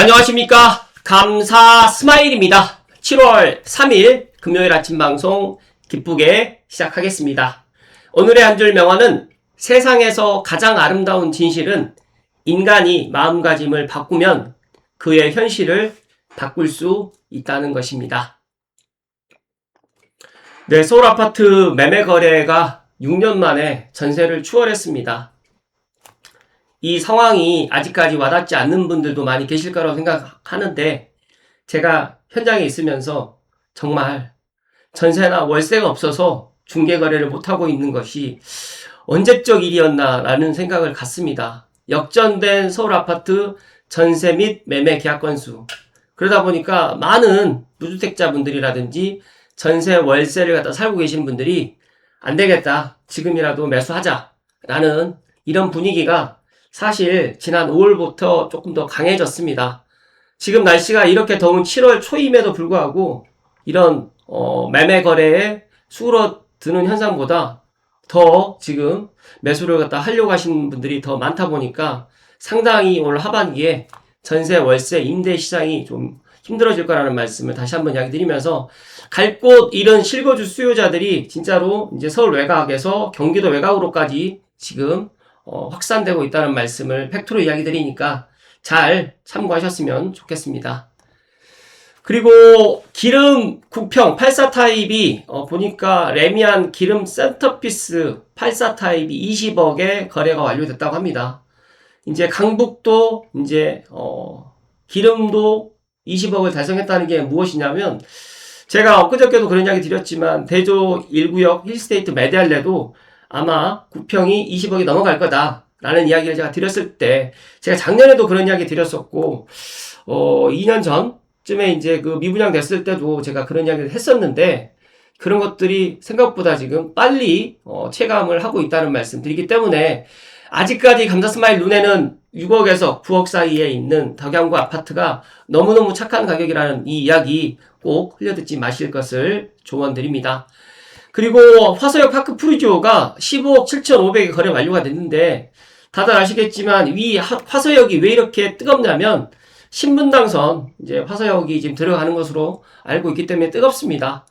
안녕하십니까. 감사 스마일입니다. 7월 3일 금요일 아침 방송 기쁘게 시작하겠습니다. 오늘의 한 줄 명언은 세상에서 가장 아름다운 진실은 인간이 마음가짐을 바꾸면 그의 현실을 바꿀 수 있다는 것입니다. 네, 서울 아파트 매매 거래가 6년 만에 전세를 추월했습니다. 이 상황이 아직까지 와닿지 않는 분들도 많이 계실 거라고 생각하는데, 제가 현장에 있으면서 정말 전세나 월세가 없어서 중개거래를 못하고 있는 것이 언제적 일이었나라는 생각을 갖습니다. 역전된 서울 아파트 전세 및 매매 계약 건수. 그러다 보니까 많은 무주택자분들이라든지 전세 월세를 갖다 살고 계시는 분들이 안 되겠다, 지금이라도 매수하자라는 이런 분위기가 사실 지난 5월부터 조금 더 강해졌습니다. 지금 날씨가 이렇게 더운 7월 초임에도 불구하고 이런 매매 거래에 수그러드는 현상보다 더 지금 매수를 갖다 하려고 하시는 분들이 더 많다 보니까 상당히 올 하반기에 전세, 월세, 임대 시장이 좀 힘들어질 거라는 말씀을 다시 한번 이야기 드리면서, 갈 곳 잃은 실거주 수요자들이 진짜로 이제 서울 외곽에서 경기도 외곽으로까지 지금 확산되고 있다는 말씀을 팩트로 이야기 드리니까 잘 참고하셨으면 좋겠습니다. 그리고 기름 국평 84 타입이 보니까 레미안 기름 센터피스 84 타입이 20억에 거래가 완료됐다고 합니다. 이제 강북도 이제 기름도 20억을 달성했다는 게 무엇이냐면, 제가 엊그저께도 그런 이야기 드렸지만 대조 1구역 힐스테이트 메디알레도 아마 구평이 20억이 넘어갈 거다라는 이야기를 제가 드렸을 때, 제가 작년에도 그런 이야기 드렸었고 2년 전쯤에 이제 그 미분양 됐을 때도 제가 그런 이야기를 했었는데, 그런 것들이 생각보다 지금 빨리 체감을 하고 있다는 말씀 드리기 때문에, 아직까지 감사스마일 눈에는 6억에서 9억 사이에 있는 덕양구 아파트가 너무너무 착한 가격이라는 이 이야기 꼭 흘려듣지 마실 것을 조언드립니다. 그리고 화서역 파크 프루지오가 15억 7,500에 거래 완료가 됐는데, 다들 아시겠지만 이 화서역이 왜 이렇게 뜨겁냐면, 신분당선 이제 화서역이 지금 들어가는 것으로 알고 있기 때문에 뜨겁습니다.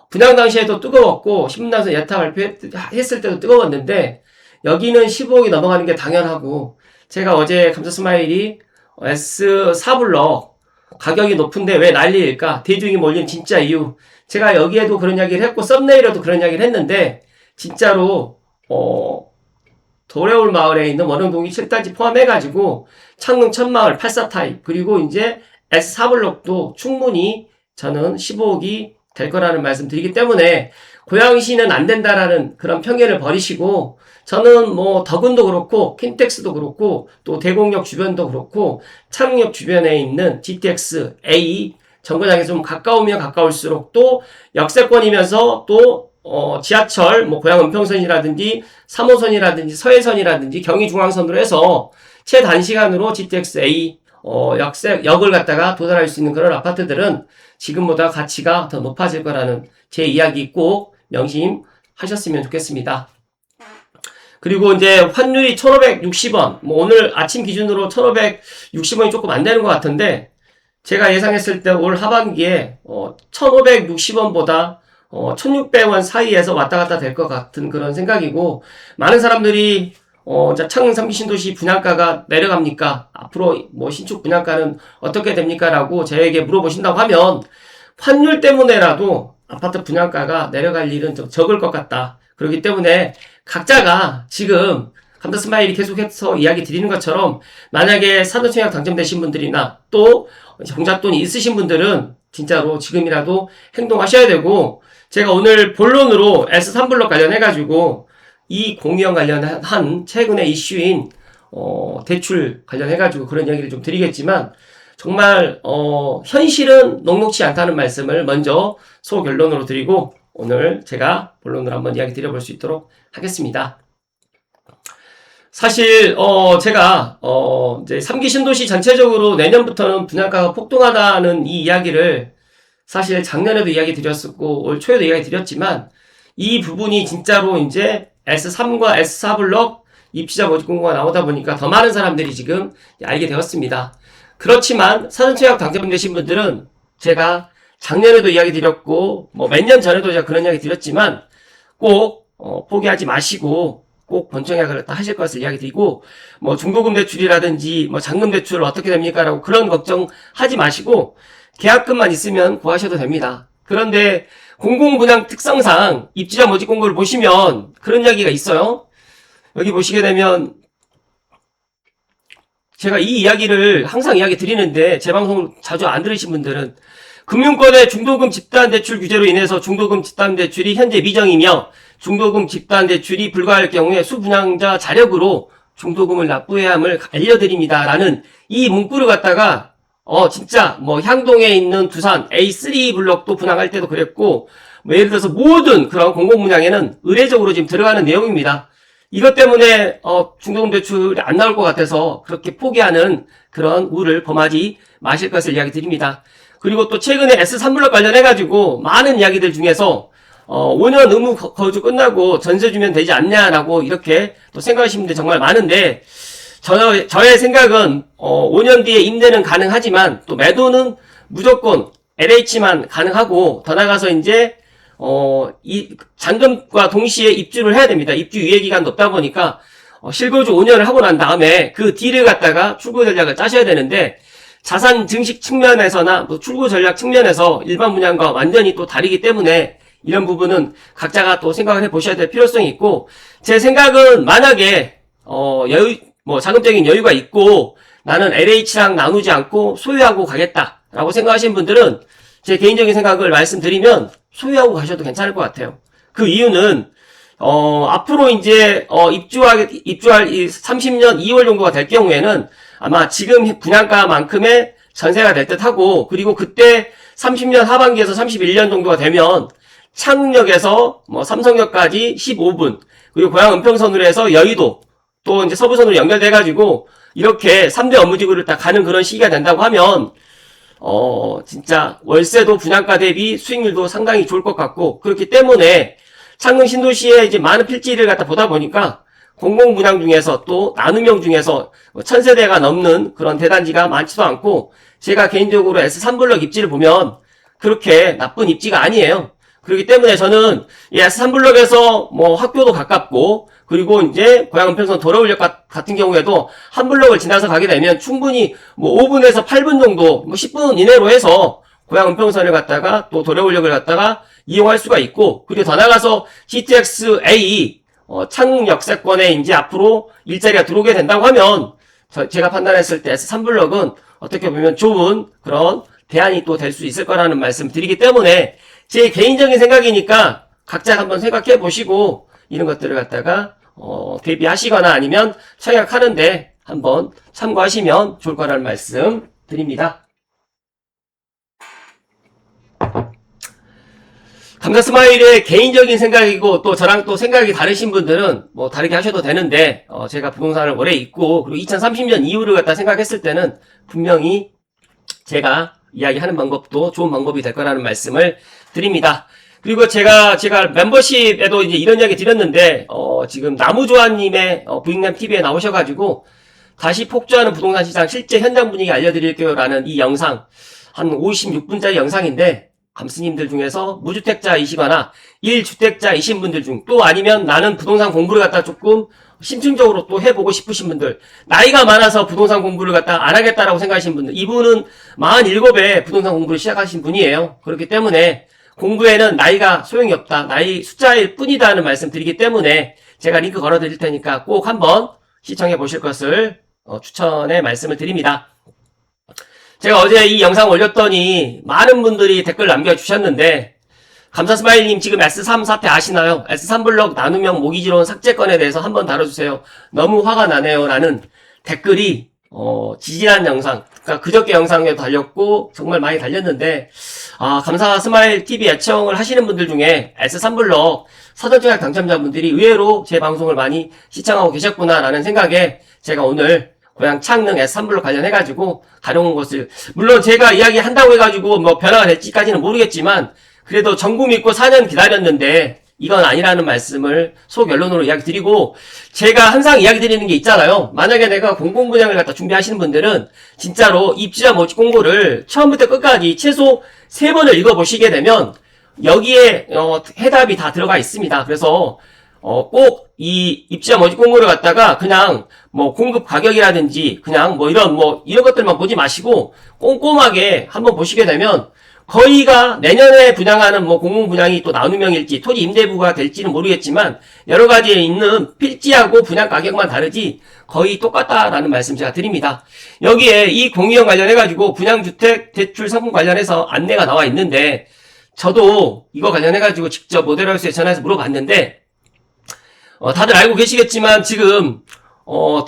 분양 당시에도 뜨거웠고 신분당선 예타 발표했을 때도 뜨거웠는데, 여기는 15억이 넘어가는 게 당연하고, 제가 어제 감사스마일이 S4블럭 가격이 높은데 왜 난리일까? 대중이 몰린 진짜 이유. 제가 여기에도 그런 이야기를 했고 썸네일에도 그런 이야기를 했는데, 진짜로 도래올 마을에 있는 원흥동이 7단지 포함해가지고 창릉 천마을 84 타입, 그리고 이제 S4블럭도 충분히 저는 15억이 될 거라는 말씀 드리기 때문에, 고양시는 안 된다라는 그런 편견을 버리시고, 저는 뭐 덕은도 그렇고 킨텍스도 그렇고 또 대곡역 주변도 그렇고 창릉역 주변에 있는 GTX A 정거장에 좀 가까우면 가까울수록, 또 역세권이면서 또 지하철 뭐 고양 은평선이라든지 3호선이라든지 서해선이라든지 경의중앙선으로 해서 최단시간으로 GTX A 역을 갖다가 도달할 수 있는 그런 아파트들은 지금보다 가치가 더 높아질 거라는 제 이야기 꼭 명심하셨으면 좋겠습니다. 그리고 이제 환율이 1,560원, 뭐 오늘 아침 기준으로 1,560원이 조금 안 되는 것 같은데, 제가 예상했을 때 올 하반기에 1,560원보다 1,600원 사이에서 왔다 갔다 될 것 같은 그런 생각이고, 많은 사람들이 창릉 3기 신도시 분양가가 내려갑니까? 앞으로 뭐 신축 분양가는 어떻게 됩니까? 라고 저에게 물어보신다고 하면, 환율 때문에라도 아파트 분양가가 내려갈 일은 좀 적을 것 같다. 그렇기 때문에 각자가 지금 감사스마일이 계속해서 이야기 드리는 것처럼, 만약에 사도청약 당첨되신 분들이나 또 정잣돈이 있으신 분들은 진짜로 지금이라도 행동하셔야 되고, 제가 오늘 본론으로 S3블럭 관련해가지고 이 공유형 관련한 최근의 이슈인 대출 관련해가지고 그런 이야기를 좀 드리겠지만, 정말 현실은 녹록치 않다는 말씀을 먼저 소결론으로 드리고, 오늘 제가 본론으로 한번 이야기 드려볼 수 있도록 하겠습니다. 사실 제가 이제 3기 신도시 전체적으로 내년부터는 분양가가 폭등하다는 이 이야기를 사실 작년에도 이야기 드렸었고 올 초에도 이야기 드렸지만, 이 부분이 진짜로 이제 S3과 S4블럭 입주자 모집 공고가 나오다 보니까 더 많은 사람들이 지금 알게 되었습니다. 그렇지만 사전청약 당첨되신 분들은 제가 작년에도 이야기 드렸고 뭐 몇 년 전에도 제가 그런 이야기 드렸지만 꼭 포기하지 마시고 꼭 본청약을 하실 것을 이야기 드리고 뭐 중도금 대출이라든지 뭐 잔금 대출 어떻게 됩니까? 라고 그런 걱정하지 마시고 계약금만 있으면 구하셔도 됩니다. 그런데 공공분양 특성상 입주자 모집 공고를 보시면 그런 이야기가 있어요. 여기 보시게 되면 제가 이 이야기를 항상 이야기 드리는데 제 방송을 자주 안 들으신 분들은 금융권의 중도금 집단대출 규제로 인해서 중도금 집단대출이 현재 미정이며 중도금 집단대출이 불가할 경우에 수분양자 자력으로 중도금을 납부해야 함을 알려드립니다. 라는 이 문구를 갖다가 진짜 뭐 향동에 있는 두산 A3 블록도 분양할 때도 그랬고 뭐 예를 들어서 모든 그런 공공분양에는 의례적으로 지금 들어가는 내용입니다. 이것 때문에 중도금 대출이 안 나올 것 같아서 그렇게 포기하는 그런 우를 범하지 마실 것을 이야기 드립니다. 그리고 또 최근에 S3블록 관련해가지고 많은 이야기들 중에서 5년 의무 거주 끝나고 전세 주면 되지 않냐라고 이렇게 또 생각하시는 분들이 정말 많은데 저의 생각은 5년 뒤에 임대는 가능하지만 또 매도는 무조건 LH만 가능하고 더 나가서 이제 이 잔금과 동시에 입주를 해야 됩니다. 입주 유예기간도 없다 보니까 실거주 5년을 하고 난 다음에 그 딜을 갖다가 출고 전략을 짜셔야 되는데 자산 증식 측면에서나 또 출고 전략 측면에서 일반 분양과 완전히 또 다르기 때문에 이런 부분은 각자가 또 생각을 해 보셔야 될 필요성이 있고 제 생각은 만약에 자금적인 여유가 있고 나는 LH랑 나누지 않고 소유하고 가겠다라고 생각하시는 분들은 제 개인적인 생각을 말씀드리면 소유하고 가셔도 괜찮을 것 같아요. 그 이유는 앞으로 이제 입주할 이 30년 2월 정도가 될 경우에는 아마 지금 분양가만큼의 전세가 될 듯하고 그리고 그때 30년 하반기에서 31년 정도가 되면 창릉역에서 뭐 삼성역까지 15분 그리고 고양 은평선으로 해서 여의도 또 이제 서부선으로 연결돼가지고 이렇게 3대 업무지구를 딱 가는 그런 시기가 된다고 하면 진짜 월세도 분양가 대비 수익률도 상당히 좋을 것 같고 그렇기 때문에 창릉 신도시에 이제 많은 필지를 갖다 보다 보니까 공공분양 중에서 또 나눔형 중에서 1000세대가 넘는 그런 대단지가 많지도 않고 제가 개인적으로 S3블럭 입지를 보면 그렇게 나쁜 입지가 아니에요. 그렇기 때문에 저는 이 S3블럭에서 뭐 학교도 가깝고 그리고 이제 고양 은평선 도로울역 같은 경우에도 한 블럭을 지나서 가게 되면 충분히 뭐 5분에서 8분 정도 뭐 10분 이내로 해서 고양 은평선을 갔다가 또 도로울역을 갔다가 이용할 수가 있고 그리고 더 나가서 GTX-A 창릉 역세권에 이제 앞으로 일자리가 들어오게 된다고 하면 제가 판단했을 때 S3블럭은 어떻게 보면 좋은 그런 대안이 또 될 수 있을 거라는 말씀 드리기 때문에 제 개인적인 생각이니까 각자 한번 생각해 보시고 이런 것들을 갖다가 대비하시거나 아니면 청약하는데 한번 참고하시면 좋을 거라는 말씀 드립니다. 감사스마일의 개인적인 생각이고 또 저랑 또 생각이 다르신 분들은 뭐 다르게 하셔도 되는데 제가 부동산을 오래 있고 그리고 2030년 이후를 갖다 생각했을 때는 분명히 제가 이야기하는 방법도 좋은 방법이 될 거라는 말씀을 드립니다. 그리고 제가 멤버십에도 이제 이런 이야기 드렸는데 지금 나무조아님의 부익남TV에 나오셔가지고 다시 폭주하는 부동산 시장 실제 현장 분위기 알려드릴게요 라는 이 영상 한 56분짜리 영상인데 감스님들 중에서 무주택자이시거나 1주택자이신 분들 중 또 아니면 나는 부동산 공부를 갖다 조금 심층적으로 또 해보고 싶으신 분들 나이가 많아서 부동산 공부를 갖다 안 하겠다라고 생각하시는 분들 이분은 47에 부동산 공부를 시작하신 분이에요. 그렇기 때문에 공부에는 나이가 소용이 없다. 나이 숫자일 뿐이다 하는 말씀 드리기 때문에 제가 링크 걸어 드릴 테니까 꼭 한번 시청해 보실 것을 추천의 말씀을 드립니다. 제가 어제 이 영상 올렸더니 많은 분들이 댓글 남겨주셨는데 감사스마일님 지금 S3 사태 아시나요? S3블럭 나눔형 모기지론 삭제건에 대해서 한번 다뤄주세요. 너무 화가 나네요 라는 댓글이 지지난 영상 그러니까 그저께 영상에 달렸고 정말 많이 달렸는데 감사스마일TV 애청을 하시는 분들 중에 S3블럭 사전청약 당첨자분들이 의외로 제 방송을 많이 시청하고 계셨구나 라는 생각에 제가 오늘 고양 창릉 S3블럭 관련해가지고 가려운 것을 물론 제가 이야기한다고 해가지고 뭐 변화가 될지까지는 모르겠지만 그래도 정부 믿고 4년 기다렸는데 이건 아니라는 말씀을 소결론으로 이야기 드리고, 제가 항상 이야기 드리는 게 있잖아요. 만약에 내가 공공분양을 갖다 준비하시는 분들은 진짜로 입주자 모집 공고를 처음부터 끝까지 최소 3번을 읽어보시게 되면 여기에 해답이 다 들어가 있습니다. 그래서 꼭 이 입주자 모집 공고를 갖다가 그냥 뭐 공급 가격이라든지 그냥 뭐 이런 것들만 보지 마시고 꼼꼼하게 한번 보시게 되면 거의가 내년에 분양하는 뭐 공공분양이 또 나눔형일지 토지 임대부가 될지는 모르겠지만 여러 가지에 있는 필지하고 분양 가격만 다르지 거의 똑같다라는 말씀 제가 드립니다. 여기에 이 공유형 관련해가지고 분양주택 대출 상품 관련해서 안내가 나와 있는데 저도 이거 관련해가지고 직접 모델하우스에 전화해서 물어봤는데 다들 알고 계시겠지만 지금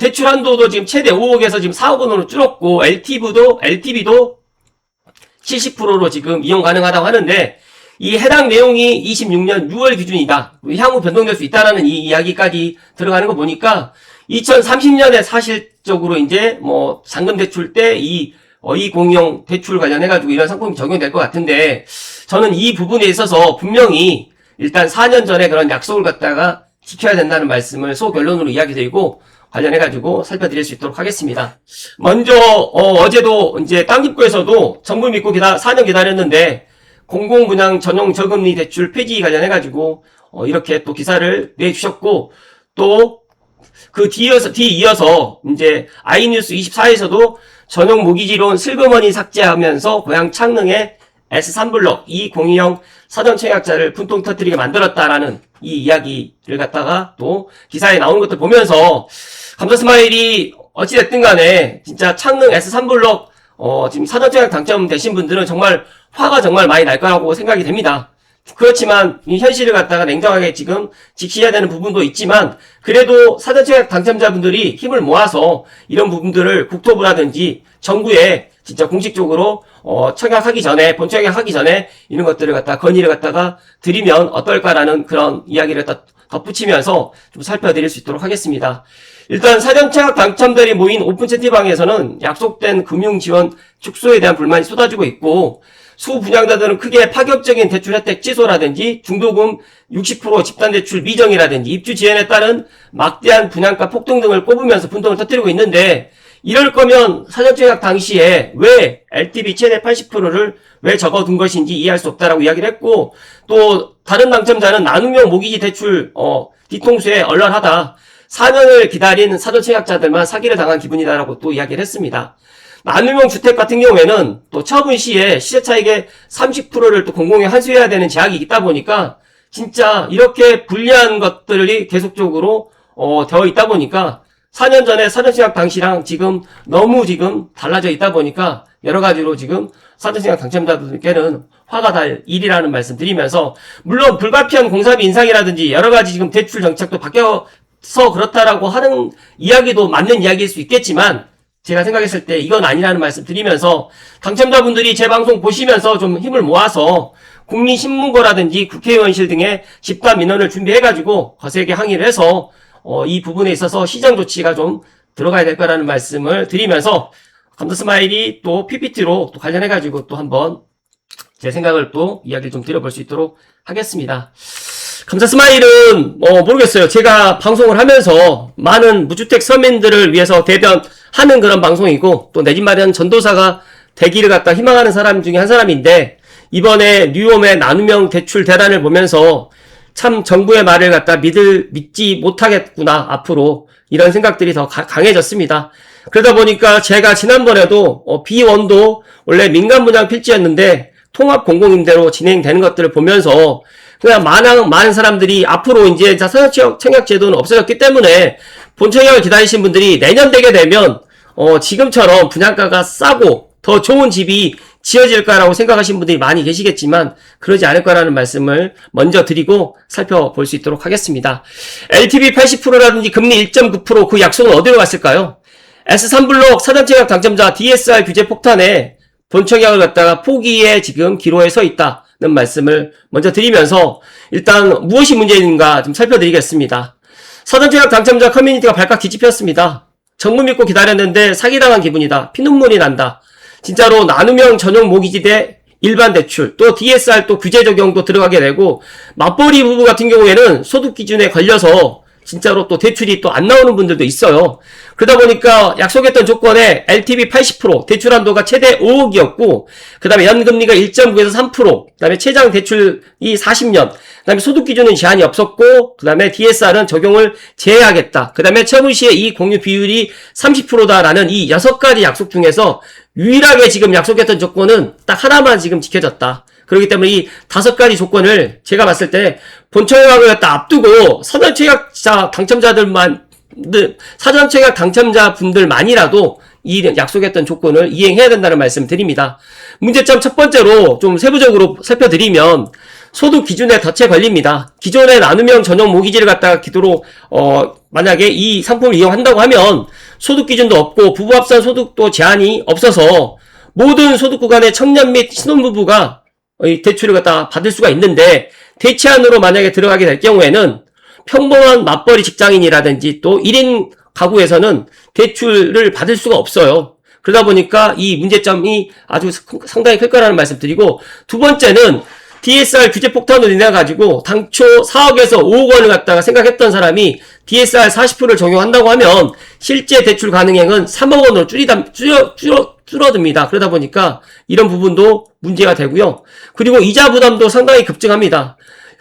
대출 한도도 지금 최대 5억에서 지금 4억 원으로 줄었고 LTV도 70%로 지금 이용 가능하다고 하는데 이 해당 내용이 26년 6월 기준이다. 향후 변동될 수 있다라는 이 이야기까지 들어가는 거 보니까 2030년에 사실적으로 이제 뭐 잔금 대출 때 이 공유형 대출 관련해가지고 이런 상품이 적용될 것 같은데 저는 이 부분에 있어서 분명히 일단 4년 전에 그런 약속을 갖다가 지켜야 된다는 말씀을 소결론으로 이야기 드리고 관련해가지고 살펴드릴 수 있도록 하겠습니다. 먼저, 어제도 이제 땅집구에서도 정부 믿고 4년 기다렸는데 공공분양 전용 저금리 대출 폐지 관련해가지고 이렇게 또 기사를 내주셨고 또 그 뒤이어서 이제 아이뉴스 24에서도 전용 모기지론 슬그머니 삭제하면서 고향 창릉에 S3블럭 이 공유형 사전청약자를 분통 터뜨리게 만들었다라는 이 이야기를 갖다가 또 기사에 나오는 것들 보면서 감사스마일이 어찌됐든 간에 진짜 창릉 S3블럭 지금 사전청약 당첨되신 분들은 정말 화가 정말 많이 날 거라고 생각이 됩니다. 그렇지만 이 현실을 갖다가 냉정하게 지금 직시해야 되는 부분도 있지만 그래도 사전청약 당첨자분들이 힘을 모아서 이런 부분들을 국토부라든지 정부에 진짜 공식적으로 청약하기 전에 본청약하기 전에 이런 것들을 갖다 건의를 갖다가 드리면 어떨까라는 그런 이야기를 갖다 덧붙이면서 좀 살펴드릴 수 있도록 하겠습니다. 일단 사전청약 당첨자들이 모인 오픈 채팅방에서는 약속된 금융지원 축소에 대한 불만이 쏟아지고 있고 수분양자들은 크게 파격적인 대출 혜택 취소라든지 중도금 60% 집단대출 미정이라든지 입주 지연에 따른 막대한 분양가 폭등 등을 꼽으면서 분통을 터뜨리고 있는데 이럴 거면 사전청약 당시에 왜 LTV 최대 80%를 왜 적어둔 것인지 이해할 수 없다라고 이야기를 했고 또 다른 당첨자는 나눔형 모기지 대출 뒤통수에 얼얼하다. 4년을 기다린 사전청약자들만 사기를 당한 기분이다라고 또 이야기를 했습니다. 나눔형 주택 같은 경우에는 또 처분 시에 시세 차익의 30%를 또 공공에 환수해야 되는 제약이 있다 보니까 진짜 이렇게 불리한 것들이 계속적으로 되어 있다 보니까 4년 전에 사전청약 당시랑 지금 너무 지금 달라져 있다 보니까 여러 가지로 지금 사전청약 당첨자분들께는 화가 날 일이라는 말씀 드리면서 물론 불가피한 공사비 인상이라든지 여러 가지 지금 대출 정책도 바뀌어서 그렇다라고 하는 이야기도 맞는 이야기일 수 있겠지만 제가 생각했을 때 이건 아니라는 말씀 드리면서 당첨자분들이 제 방송 보시면서 좀 힘을 모아서 국민신문고라든지 국회의원실 등의 집단 민원을 준비해가지고 거세게 항의를 해서 이 부분에 있어서 시정 조치가 좀 들어가야 될 거라는 말씀을 드리면서 감사스마일이 또 PPT로 또 관련해가지고 또 한번 제 생각을 또 이야기를 좀 드려볼 수 있도록 하겠습니다. 감사스마일은 모르겠어요. 제가 방송을 하면서 많은 무주택 서민들을 위해서 대변하는 그런 방송이고 또 내 집 마련 전도사가 되기를 갖다 희망하는 사람 중에 한 사람인데 이번에 뉴홈의 나눔형 대출 대란을 보면서 참 정부의 말을 갖다 믿지 못하겠구나 앞으로 이런 생각들이 더 강해졌습니다. 그러다 보니까 제가 지난번에도 B1도 원래 민간분양 필지였는데 통합 공공임대로 진행되는 것들을 보면서 그냥 많은 사람들이 앞으로 이제 사전청약 제도는 없어졌기 때문에 본청약을 기다리신 분들이 내년 되게 되면 지금처럼 분양가가 싸고 더 좋은 집이 지어질까라고 생각하시는 분들이 많이 계시겠지만 그러지 않을 거라는 말씀을 먼저 드리고 살펴볼 수 있도록 하겠습니다. LTV 80%라든지 금리 1.9% 그 약속은 어디로 갔을까요? S3블록 사전청약 당첨자 DSR 규제 폭탄에 본청약을 갖다가 포기에 지금 기로에 서 있다는 말씀을 먼저 드리면서 일단 무엇이 문제인가 좀 살펴드리겠습니다. 사전청약 당첨자 커뮤니티가 발칵 뒤집혔습니다. 정부 믿고 기다렸는데 사기당한 기분이다. 피눈물이 난다. 진짜로 나눔형 전용 모기지 대 일반 대출, 또 DSR 또 규제 적용도 들어가게 되고, 맞벌이 부부 같은 경우에는 소득 기준에 걸려서 진짜로 또 대출이 또 안 나오는 분들도 있어요. 그러다 보니까 약속했던 조건에 LTV 80%, 대출 한도가 최대 5억이었고, 그 다음에 연금리가 1.9에서 3%, 그 다음에 최장 대출이 40년, 그 다음에 소득 기준은 제한이 없었고, 그 다음에 DSR은 적용을 제외하겠다. 그 다음에 처분 시에 이 공유 비율이 30%다라는 이 6가지 약속 중에서 유일하게 지금 약속했던 조건은 딱 하나만 지금 지켜졌다. 그렇기 때문에 이 5가지 조건을 제가 봤을 때 본청약을 갖다 앞두고 사전청약자 당첨자분들만이라도 이 약속했던 조건을 이행해야 된다는 말씀 드립니다. 문제점 첫 번째로 좀 세부적으로 살펴드리면 소득 기준에 덫에 걸립니다. 기존의 나눔형 전용 모기지를 갖다가 기도로 만약에 이 상품을 이용한다고 하면 소득 기준도 없고 부부 합산 소득도 제한이 없어서 모든 소득 구간의 청년 및 신혼부부가 이 대출을 갖다 받을 수가 있는데, 대체안으로 만약에 들어가게 될 경우에는 평범한 맞벌이 직장인이라든지 또 1인 가구에서는 대출을 받을 수가 없어요. 그러다 보니까 이 문제점이 아주 상당히 클 거라는 말씀 드리고, 두 번째는 DSR 규제 폭탄으로 인해 가지고 당초 4억에서 5억 원을 갖다가 생각했던 사람이 DSR 40%를 적용한다고 하면 실제 대출 가능액은 3억 원으로 줄어듭니다. 그러다 보니까 이런 부분도 문제가 되고요. 그리고 이자 부담도 상당히 급증합니다.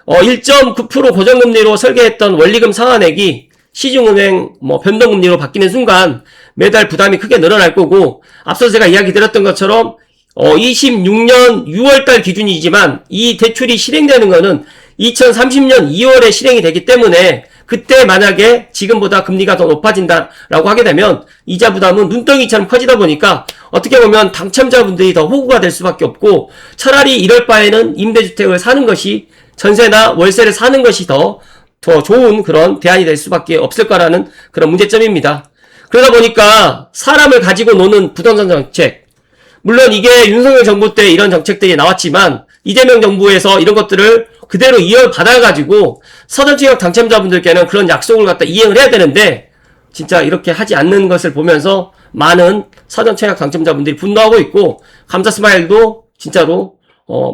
1.9% 고정금리로 설계했던 원리금 상환액이 시중은행 변동금리로 바뀌는 순간 매달 부담이 크게 늘어날 거고, 앞서 제가 이야기 드렸던 것처럼 26년 6월달 기준이지만 이 대출이 실행되는 거는 2030년 2월에 실행이 되기 때문에 그때 만약에 지금보다 금리가 더 높아진다라고 하게 되면 이자 부담은 눈덩이처럼 커지다 보니까 어떻게 보면 당첨자분들이 더 호구가 될 수밖에 없고, 차라리 이럴 바에는 임대주택을 사는 것이, 전세나 월세를 사는 것이 더 좋은 그런 대안이 될 수밖에 없을 거라는 그런 문제점입니다. 그러다 보니까 사람을 가지고 노는 부동산 정책, 물론 이게 윤석열 정부 때 이런 정책들이 나왔지만 이재명 정부에서 이런 것들을 그대로 이어받아가지고 사전청약 당첨자분들께는 그런 약속을 갖다 이행을 해야 되는데, 진짜 이렇게 하지 않는 것을 보면서 많은 사전청약 당첨자분들이 분노하고 있고, 감사 스마일도 진짜로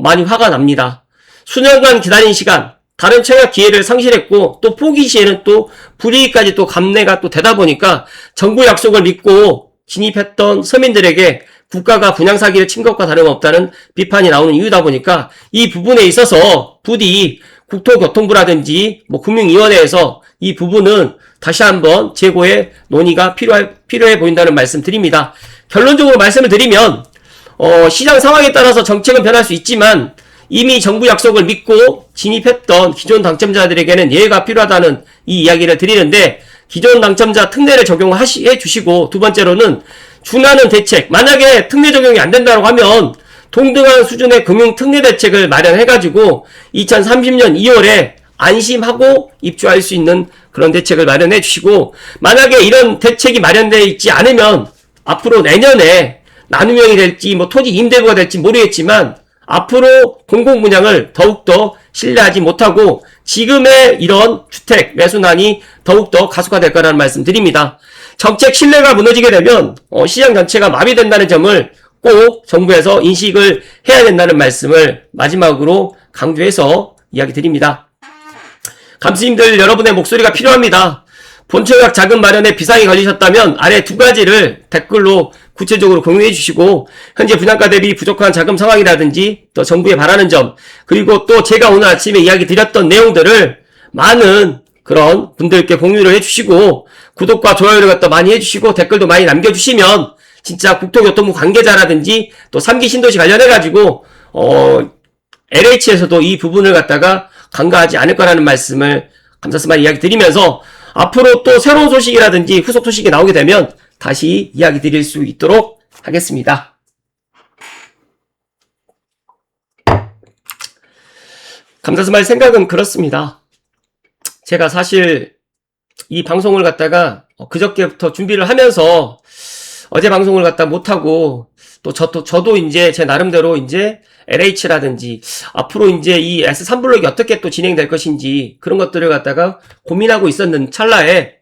많이 화가 납니다. 수년간 기다린 시간, 다른 청약 기회를 상실했고, 또 포기 시에는 또 불이익까지 또 감내가 또 되다 보니까 정부 약속을 믿고 진입했던 서민들에게 국가가 분양 사기를 친 것과 다름없다는 비판이 나오는 이유다 보니까 이 부분에 있어서 부디 국토교통부라든지 금융위원회에서 이 부분은 다시 한번 재고의 논의가 필요해 보인다는 말씀 드립니다. 결론적으로 말씀을 드리면 시장 상황에 따라서 정책은 변할 수 있지만 이미 정부 약속을 믿고 진입했던 기존 당첨자들에게는 예외가 필요하다는 이 이야기를 드리는데, 기존 당첨자 특례를 적용해 주시고, 두 번째로는 준하는 대책, 만약에 특례 적용이 안 된다고 하면 동등한 수준의 금융 특례 대책을 마련해가지고 2030년 2월에 안심하고 입주할 수 있는 그런 대책을 마련해 주시고, 만약에 이런 대책이 마련되어 있지 않으면 앞으로 내년에 나눔형이 될지 토지 임대부가 될지 모르겠지만 앞으로 공공분양을 더욱더 신뢰하지 못하고 지금의 이런 주택 매수난이 더욱더 가속화될 거라는 말씀 드립니다. 정책 신뢰가 무너지게 되면 시장 전체가 마비된다는 점을 꼭 정부에서 인식을 해야 된다는 말씀을 마지막으로 강조해서 이야기 드립니다. 감수님들 여러분의 목소리가 필요합니다. 본청약 자금 마련에 비상이 걸리셨다면 아래 두 가지를 댓글로 구체적으로 공유해 주시고, 현재 분양가 대비 부족한 자금 상황이라든지 또 정부에 바라는 점, 그리고 또 제가 오늘 아침에 이야기 드렸던 내용들을 많은 그런 분들께 공유를 해주시고, 구독과 좋아요를 갖다 많이 해주시고 댓글도 많이 남겨주시면 진짜 국토교통부 관계자라든지 또 3기 신도시 관련해가지고 LH에서도 이 부분을 갖다가 간과하지 않을 거라는 말씀을 감사스만 이야기 드리면서, 앞으로 또 새로운 소식이라든지 후속 소식이 나오게 되면 다시 이야기 드릴 수 있도록 하겠습니다. 감사스마일 생각은 그렇습니다. 제가 사실 이 방송을 갖다가 그저께부터 준비를 하면서 어제 방송을 갖다 못하고, 또 저도 이제 제 나름대로 이제 LH라든지 앞으로 이제 이 S3블록이 어떻게 또 진행될 것인지 그런 것들을 갖다가 고민하고 있었는 찰나에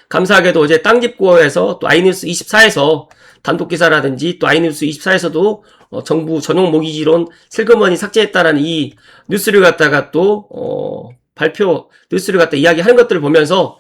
감사하게도 어제 땅집고에서 또 아이뉴스 24에서 단독 기사라든지 또 아이뉴스 24에서도 정부 전용 모기지론 슬그머니 삭제했다라는 이 뉴스를 갖다가 또 발표 뉴스를 갖다 이야기하는 것들을 보면서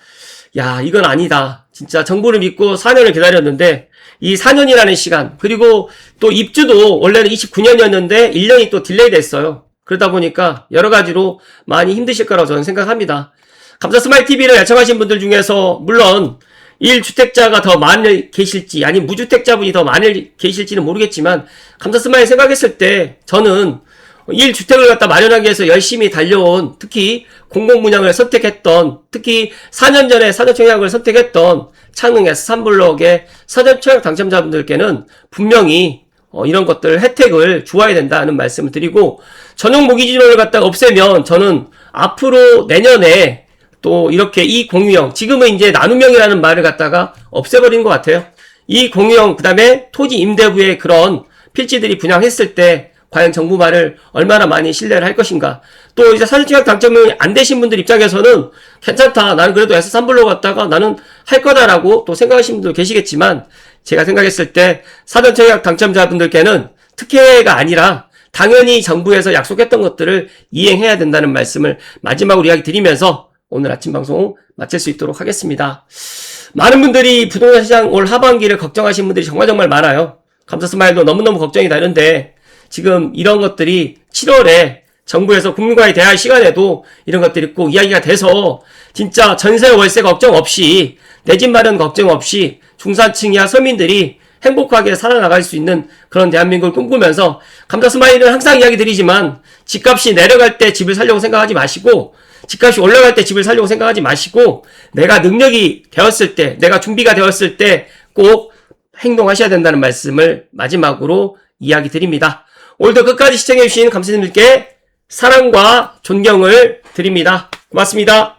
야, 이건 아니다. 진짜 정부를 믿고 4년을 기다렸는데 이 4년이라는 시간, 그리고 또 입주도 원래는 29년이었는데 1년이 또 딜레이 됐어요. 그러다 보니까 여러 가지로 많이 힘드실 거라고 저는 생각합니다. 감사스마일TV를 애청하신 분들 중에서 물론 1주택자가 더 많이 계실지 아니면 무주택자분이 더 많이 계실지는 모르겠지만 감사스마일 생각했을 때 저는 1주택을 갖다 마련하기 위해서 열심히 달려온, 특히 공공분양을 선택했던, 특히 4년 전에 사전청약을 선택했던 창릉 S3블럭의 사전청약 당첨자분들께는 분명히 이런 것들 혜택을 주어야 된다는 말씀을 드리고, 전용 모기지론을 갖다가 없애면 저는 앞으로 내년에 또 이렇게 이 공유형, 지금은 이제 나눔형이라는 말을 갖다가 없애버린 것 같아요. 이 공유형, 그 다음에 토지 임대부의 그런 필지들이 분양했을 때 과연 정부 말을 얼마나 많이 신뢰를 할 것인가. 또 이제 사전청약 당첨이 안 되신 분들 입장에서는 괜찮다, 나는 그래도 S3블록 갔다가 나는 할 거다라고 또 생각하시는 분들 계시겠지만, 제가 생각했을 때 사전청약 당첨자분들께는 특혜가 아니라 당연히 정부에서 약속했던 것들을 이행해야 된다는 말씀을 마지막으로 이야기 드리면서 오늘 아침 방송 마칠 수 있도록 하겠습니다. 많은 분들이 부동산 시장 올 하반기를 걱정하시는 분들이 정말 많아요. 감사스마일도 너무너무 걱정이 되는데, 지금 이런 것들이 7월에 정부에서 국민과의 대화 시간에도 이런 것들이 꼭 이야기가 돼서 진짜 전세 월세 걱정 없이, 내 집 마련 걱정 없이 중산층이야 서민들이 행복하게 살아나갈 수 있는 그런 대한민국을 꿈꾸면서, 감사스마일은 항상 이야기 드리지만 집값이 내려갈 때 집을 살려고 생각하지 마시고, 집값이 올라갈 때 집을 살려고 생각하지 마시고, 내가 능력이 되었을 때, 내가 준비가 되었을 때 꼭 행동하셔야 된다는 말씀을 마지막으로 이야기 드립니다. 오늘도 끝까지 시청해주신 감사님들께 사랑과 존경을 드립니다. 고맙습니다.